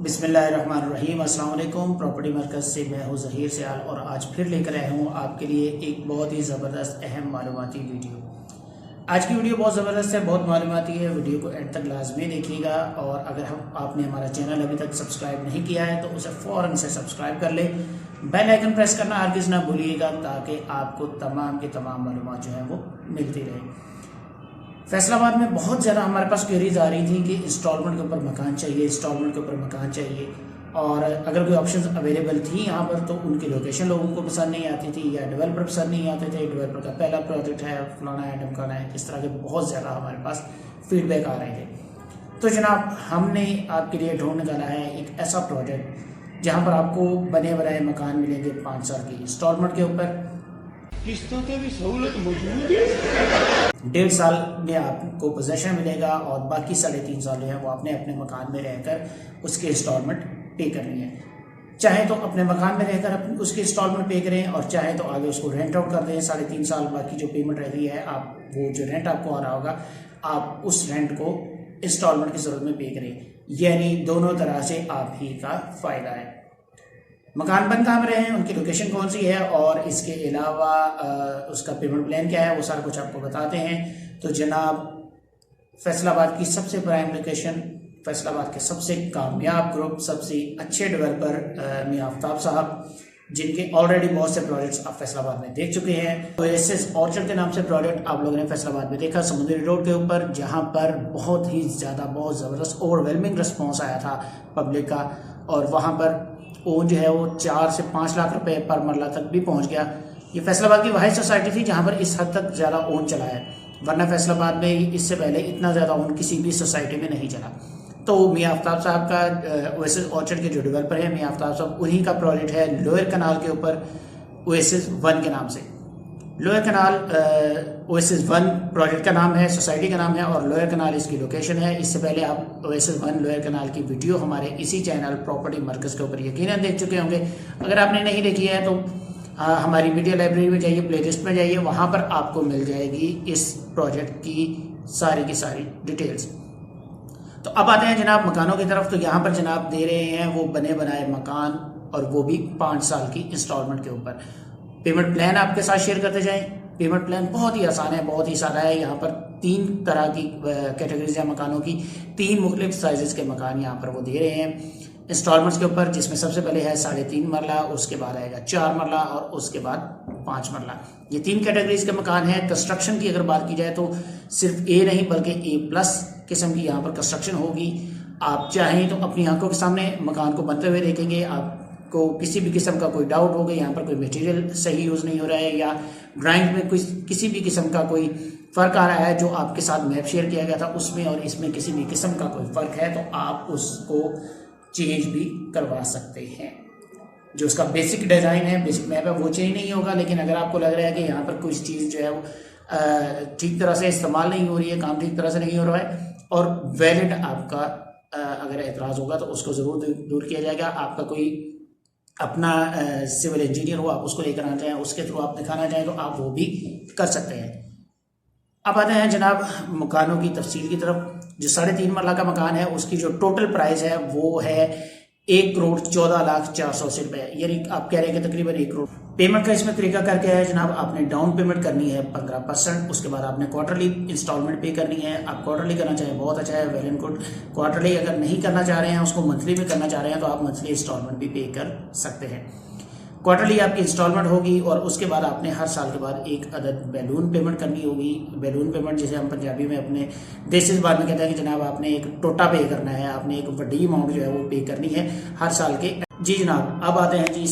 बिस्मिल्लाहिर्रहमानिर्रहीम। अस्सलाम वालेकुम। प्रॉपर्टी मरकज़ से मैं हूँ ज़हीर सियाल और आज फिर लेकर आया हूँ आपके लिए एक बहुत ही ज़बरदस्त अहम मालूमाती वीडियो। आज की वीडियो बहुत ज़बरदस्त है, बहुत मालूमाती है। वीडियो को एंड तक लाजमी देखिएगा और अगर आपने हमारा चैनल अभी तक सब्सक्राइब नहीं किया है तो उसे फ़ौरन से सब्सक्राइब कर ले। बेल आइकन प्रेस करना हरगिज़ ना भूलिएगा ताकि आपको तमाम की तमाम मालूमात जो है वो मिलती रहे। फैसलाबाद में बहुत ज़्यादा हमारे पास क्वेरीज आ रही थी कि इंस्टॉलमेंट के ऊपर मकान चाहिए, इंस्टॉलमेंट के ऊपर मकान चाहिए, और अगर कोई ऑप्शंस अवेलेबल थी यहाँ पर तो उनकी लोकेशन लोगों को पसंद नहीं आती थी या डेवलपर पसंद नहीं आते थे। डेवलपर का पहला प्रोजेक्ट है, फलाना है, ढमकाना है, इस तरह के बहुत ज़्यादा हमारे पास फीडबैक आ रहे थे। तो जनाब हमने आपके लिए ढूंढ निकाला है एक ऐसा प्रोजेक्ट जहाँ पर आपको बने बनाए मकान मिलेंगे 5 साल की इंस्टॉलमेंट के ऊपर, किस्तों की भी सहूलत मौजूद है। 1.5 साल में आपको पोजेशन मिलेगा और बाकी 3.5 साल जो है वो आपने अपने मकान में रहकर उसकी इंस्टॉलमेंट पे करनी है। चाहे तो अपने मकान में रहकर उसकी इंस्टॉलमेंट पे करें और चाहे तो आगे उसको रेंट आउट कर दें 3.5 साल। बाकी जो पेमेंट रहती है आप वो जो रेंट आपको आ रहा होगा आप उस रेंट को इंस्टॉलमेंट की सूरत में पे करें, यानी दोनों तरह से आप ही का फ़ायदा है। मकान बन कहाँ रहे हैं, उनकी लोकेशन कौन सी है और इसके अलावा उसका पेमेंट प्लान क्या है, वो सारा कुछ आपको बताते हैं। तो जनाब फैसलाबाद की सबसे प्राइम लोकेशन, फैसलाबाद के सबसे कामयाब ग्रुप, सबसे अच्छे डेवलपर मियां आफ्ताब साहब, जिनके ऑलरेडी बहुत से प्रोजेक्ट्स आप फैसलाबाद में देख चुके हैं। ओएसिस ऑर्चर्ड के नाम से प्रोजेक्ट आप लोगों ने फैसलाबाद में देखा, समुद्री रोड के ऊपर, जहां पर बहुत ही ज़्यादा बहुत ज़बरदस्त ओवरवेलमिंग रिस्पॉन्स आया था पब्लिक का, और वहां पर ओन जो है वो 4 से 5 लाख रुपए पर मरला तक भी पहुंच गया। ये फैसलाबाद की वाहिद सोसाइटी थी जहां पर इस हद तक ज़्यादा ओन चला है, वरना फैसलाबाद में इससे पहले इतना ज़्यादा ओन किसी भी सोसाइटी में नहीं चला। तो मियां आफ्ताब साहब का ओएसिस ऑर्चर्ड के जो डेवलपर है मियां आफ्ताब साहब, उन्हीं का प्रोजेक्ट है लोअर कनाल के ऊपर ओएसिस 1 के नाम से। लोअर कनाल ओएसिस 1 प्रोजेक्ट का नाम है, सोसाइटी का नाम है, और लोअर कनाल इसकी लोकेशन है। इससे पहले आप ओएसिस 1 लोअर कनाल की वीडियो हमारे इसी चैनल प्रॉपर्टी मरकज़ के ऊपर यकीनन देख चुके होंगे। अगर आपने नहीं देखी है तो हमारी मीडिया लाइब्रेरी में जाइए, प्लेलिस्ट में जाइए, वहाँ पर आपको मिल जाएगी इस प्रोजेक्ट की सारी डिटेल्स। तो अब आते हैं जनाब मकानों की तरफ। तो यहाँ पर जनाब दे रहे हैं वो बने बनाए मकान, और वो भी 5 साल की इंस्टॉलमेंट के ऊपर। पेमेंट प्लान आपके साथ शेयर करते जाएं। पेमेंट प्लान बहुत ही आसान है, बहुत ही सादा है। यहाँ पर 3 तरह की कैटेगरीज है मकानों की, 3 मुख्तलिफ साइजेस के मकान यहाँ पर वो दे रहे हैं इंस्टॉलमेंट्स के ऊपर, जिसमें सबसे पहले है 3.5 मरला, उसके बाद आएगा 4 मरला और उसके बाद 5 मरला। ये 3 कैटेगरीज के मकान हैं। कंस्ट्रक्शन की अगर बात की जाए तो सिर्फ ए नहीं बल्कि A+ किस्म की यहाँ पर कंस्ट्रक्शन होगी। आप चाहें तो अपनी आंखों के सामने मकान को बनते हुए देखेंगे, आपको किसी भी किस्म का कोई डाउट होगा यहाँ पर कोई मटेरियल सही यूज़ नहीं हो रहा है या ड्राइंग में किसी भी किस्म का कोई फ़र्क आ रहा है, जो आपके साथ मैप शेयर किया गया था उसमें और इसमें किसी भी किस्म का कोई फ़र्क है, तो आप उसको चेंज भी करवा सकते हैं। जो उसका बेसिक डिज़ाइन है, बेसिक मैप है, वो चेंज नहीं होगा। लेकिन अगर आपको लग रहा है कि यहाँ पर कुछ चीज़ जो है वो ठीक तरह से इस्तेमाल नहीं हो रही है, काम ठीक तरह से नहीं हो रहा है, और वैलिड आपका अगर एतराज़ होगा तो उसको ज़रूर दूर किया जाएगा। आपका कोई अपना सिविल इंजीनियर हो, आप उसको लेकर आना चाहें, उसके थ्रू आप दिखाना चाहें तो आप वो भी कर सकते हैं। अब आते हैं जनाब मकानों की तफसील की तरफ। जो 3.5 मरला का मकान है उसकी जो टोटल प्राइस है वो है 1,14,04,80 रुपये, यानी आप कह रहे हैं कि तकरीबन 1 करोड़। पेमेंट का इसमें तरीका करके है जनाब, आपने डाउन पेमेंट करनी है 15%, उसके बाद आपने क्वार्टरली इंस्टॉलमेंट पे करनी है। आप क्वार्टरली करना चाहें बहुत अच्छा है, वेल एंड गुड। क्वार्टरली अगर नहीं करना चाह रहे हैं, उसको मंथली में करना चाह रहे हैं, तो आप मंथली इंस्टॉलमेंट भी पे कर सकते हैं। क्वार्टरली आपकी इंस्टॉलमेंट होगी और उसके बाद आपने हर साल के बाद एक अदद बैलून पेमेंट करनी होगी। बैलून पेमेंट जिसे हम पंजाबी में अपने देसी ज़बान में कहते हैं कि जनाब आपने एक टोटा पे करना है, आपने एक बड़ी अमाउंट जो है वो पे करनी है हर साल के। जी जनाब, अब आते हैं जी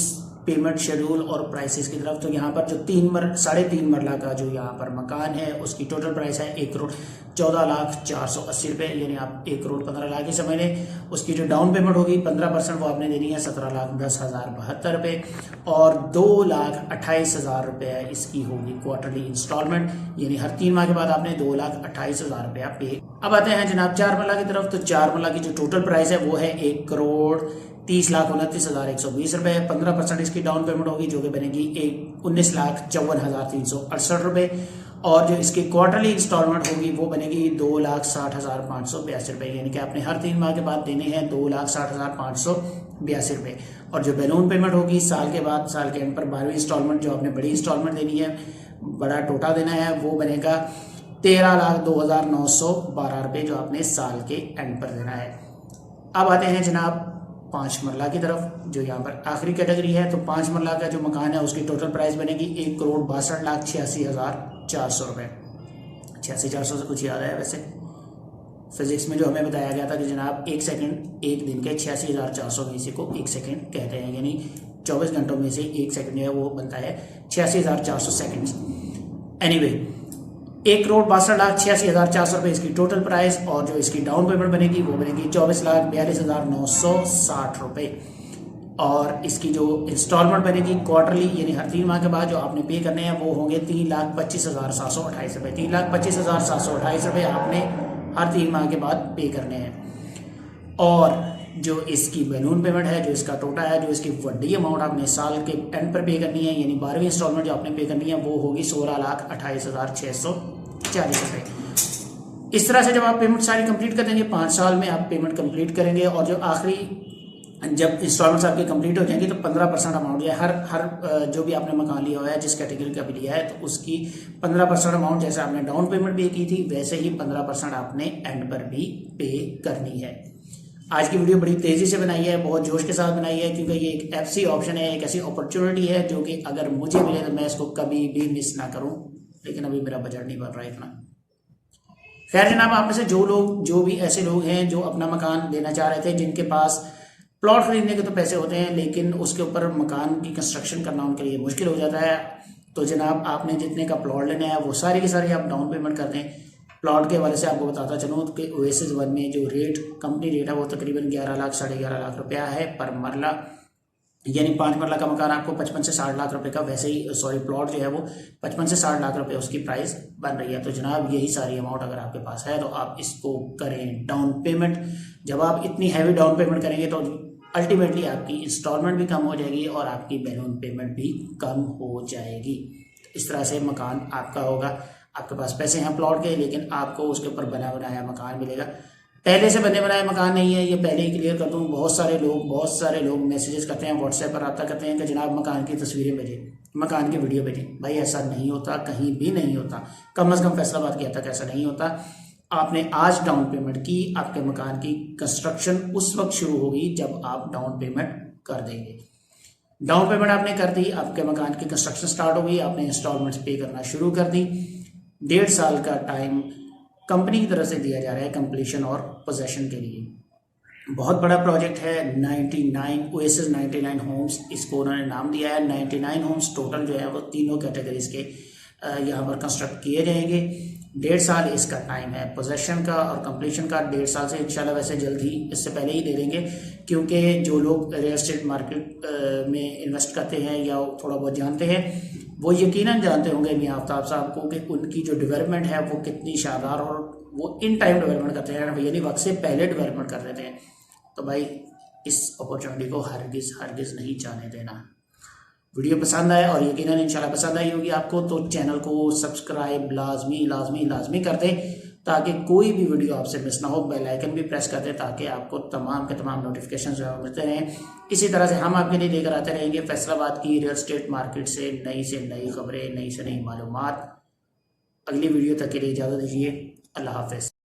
पेमेंट शेड्यूल और प्राइसेस की तरफ। तो यहाँ पर जो 3.5 मरला का जो यहाँ पर मकान है उसकी टोटल प्राइस है 1,14,04,80 रुपये, यानी आप 1,15,00,000 ही समझ लें। उसकी जो डाउन पेमेंट होगी 15% वो आपने देनी है 17,10,072 रुपये, और 2,28,000 रुपये इसकी होगी क्वार्टरली इंस्टॉलमेंट, यानी हर 3 माह के बाद आपने 2,28,000 रुपया पे। अब आते हैं जनाब 4 मरला की तरफ। तो 4 मरला की जो टोटल प्राइस है वो है 1,30,29,120 रुपये। 15% इसकी डाउन पेमेंट होगी जो कि बनेगी 19,54,368 रुपये, और जो इसकी क्वार्टरली इंस्टॉलमेंट होगी वो बनेगी 2,60,582 रुपये, यानी कि आपने हर 3 माह के बाद देने हैं 2,60,582 रुपये। और जो बैलून पेमेंट होगी साल के बाद, साल के एंड पर 12वीं इंस्टॉलमेंट जो आपने बड़ी इंस्टॉलमेंट देनी है, बड़ा टोटा देना है, वो बनेगा 13,02,912 रुपये जो आपने साल के एंड पर देना है। अब आते हैं जनाब 5 मरला की तरफ, जो यहाँ पर आखिरी कैटेगरी है। तो 5 मरला का जो मकान है उसकी टोटल प्राइस बनेगी 1,62,86,400 रुपये। 86,400 से कुछ याद है वैसे फिजिक्स में जो हमें बताया गया था कि जनाब 1 सेकंड 1 दिन के 86,400 में इसी को 1 सेकंड कहते हैं, यानी 24 घंटों में से 1 सेकंड जो है वो बनता है 86,400 सेकंड्स। एनीवे 1,62,86,400 रुपये इसकी टोटल प्राइस, और जो इसकी डाउन पेमेंट बनेगी वो बनेगी 24,42,960 रुपये। और इसकी जो इंस्टॉलमेंट बनेगी क्वार्टरली, यानी हर 3 माह के बाद जो आपने पे करने हैं वो होंगे 3,25,728 रुपये। 3,25,728 रुपये आपने हर 3 माह के बाद पे करने हैं। और जो इसकी बैलून पेमेंट है, जो इसका टोटा है, जो इसकी वड्डी अमाउंट आपने साल के एंड पर पे करनी है, यानी 12वीं इंस्टॉलमेंट जो आपने पे करनी है वो होगी 16,28,640 रुपये। इस तरह से जब आप पेमेंट सारी कंप्लीट कर देंगे, 5 साल में आप पेमेंट कंप्लीट करेंगे, और जो आखिरी जब इंस्टॉलमेंट्स आपकी कंप्लीट हो जाएंगी तो 15% अमाउंट है हर जो भी आपने मकान लिया हुआ है, जिस कैटेगरी का भी लिया है, तो उसकी 15% अमाउंट जैसे आपने डाउन पेमेंट पे की थी वैसे ही 15% आपने एंड पर भी पे करनी है। आज की वीडियो बड़ी तेज़ी से बनाई है, बहुत जोश के साथ बनाई है, क्योंकि ये एक ऐसी ऑप्शन है, एक ऐसी अपॉर्चुनिटी है जो कि अगर मुझे मिले तो मैं इसको कभी भी मिस ना करूं, लेकिन अभी मेरा बजट नहीं बन रहा है इतना। खैर जनाब, आप में से जो भी ऐसे लोग हैं जो अपना मकान लेना चाह रहे थे, जिनके पास प्लॉट खरीदने के तो पैसे होते हैं लेकिन उसके ऊपर मकान की कंस्ट्रक्शन करना उनके लिए मुश्किल हो जाता है, तो जनाब आपने जितने का प्लॉट लेना है वो सारी की सारी आप डाउन पेमेंट कर दें। प्लॉट के हवाले से आपको बताता चलूँ कि ओएसिस 1 में जो रेट कंपनी रेट है वो तकरीबन 11 लाख 11.5 लाख रुपया है पर मरला, यानी 5 मरला का मकान आपको 55 से 60 लाख रुपए का, वैसे ही प्लॉट जो है वो 55 से 60 लाख रुपए उसकी प्राइस बन रही है। तो जनाब यही सारी अमाउंट अगर आपके पास है तो आप इसको करें डाउन पेमेंट। जब आप इतनी हैवी डाउन पेमेंट करेंगे तो अल्टीमेटली आपकी इंस्टॉलमेंट भी कम हो जाएगी और आपकी बैलून पेमेंट भी कम हो जाएगी। इस तरह से मकान आपका होगा। आपके पास पैसे हैं प्लॉट के, लेकिन आपको उसके ऊपर बना बनाया मकान मिलेगा। पहले से बने बनाए मकान नहीं है, ये पहले ही क्लियर कर दूँ। बहुत सारे लोग मैसेजेस करते हैं, व्हाट्सएप पर रब्ता करते हैं कि जनाब मकान की तस्वीरें भेजें, मकान की वीडियो भेजें। भाई ऐसा नहीं होता, कहीं भी नहीं होता, कम अज़ कम फैसलाबाद किया तक ऐसा नहीं होता। आपने आज डाउन पेमेंट की, आपके मकान की कंस्ट्रक्शन उस वक्त शुरू होगी जब आप डाउन पेमेंट कर देंगे। डाउन पेमेंट आपने कर दी, आपके मकान की कंस्ट्रक्शन स्टार्ट हो गई, आपने इंस्टॉलमेंट्स पे करना शुरू कर दी। 1.5 साल का टाइम कंपनी की तरफ से दिया जा रहा है कंप्लीशन और पोजेशन के लिए। बहुत बड़ा प्रोजेक्ट है। 99 ओएसिस 99 होम्स इसको उन्होंने नाम दिया है। 99 होम्स टोटल जो है वो तीनों कैटेगरीज के यहाँ पर कंस्ट्रक्ट किए जाएंगे। 1.5 साल इसका टाइम है पोजेशन का और कंप्लीशन का। 1.5 साल से इंशाल्लाह वैसे जल्द ही, इससे पहले ही दे देंगे, क्योंकि जो लोग रियल एस्टेट मार्केट में इन्वेस्ट करते हैं या थोड़ा बहुत जानते हैं वो यकीनन जानते होंगे मियां आफ्ताब साहब को कि उनकी जो डेवलपमेंट है वो कितनी शानदार, और वो इन टाइम डेवलपमेंट करते हैं, यानी वक्त से पहले डेवलपमेंट कर देते हैं। तो भाई इस अपॉर्चुनिटी को हरगिज़ नहीं जाने देना। वीडियो पसंद आए और यकीनन इंशाल्लाह पसंद आई होगी आपको, तो चैनल को सब्सक्राइब लाजमी कर दें ताकि कोई भी वीडियो आपसे मिस ना हो। बेल आइकन भी प्रेस कर दें ताकि आपको तमाम के तमाम नोटिफिकेशन जो है मिलते रहें। इसी तरह से हम आपके लिए लेकर आते रहेंगे फैसलाबाद की रियल एस्टेट मार्केट से नई खबरें, नई मालूमात। अगली वीडियो तक के लिए इजाज़त दीजिए। अल्लाह हाफ़िज़।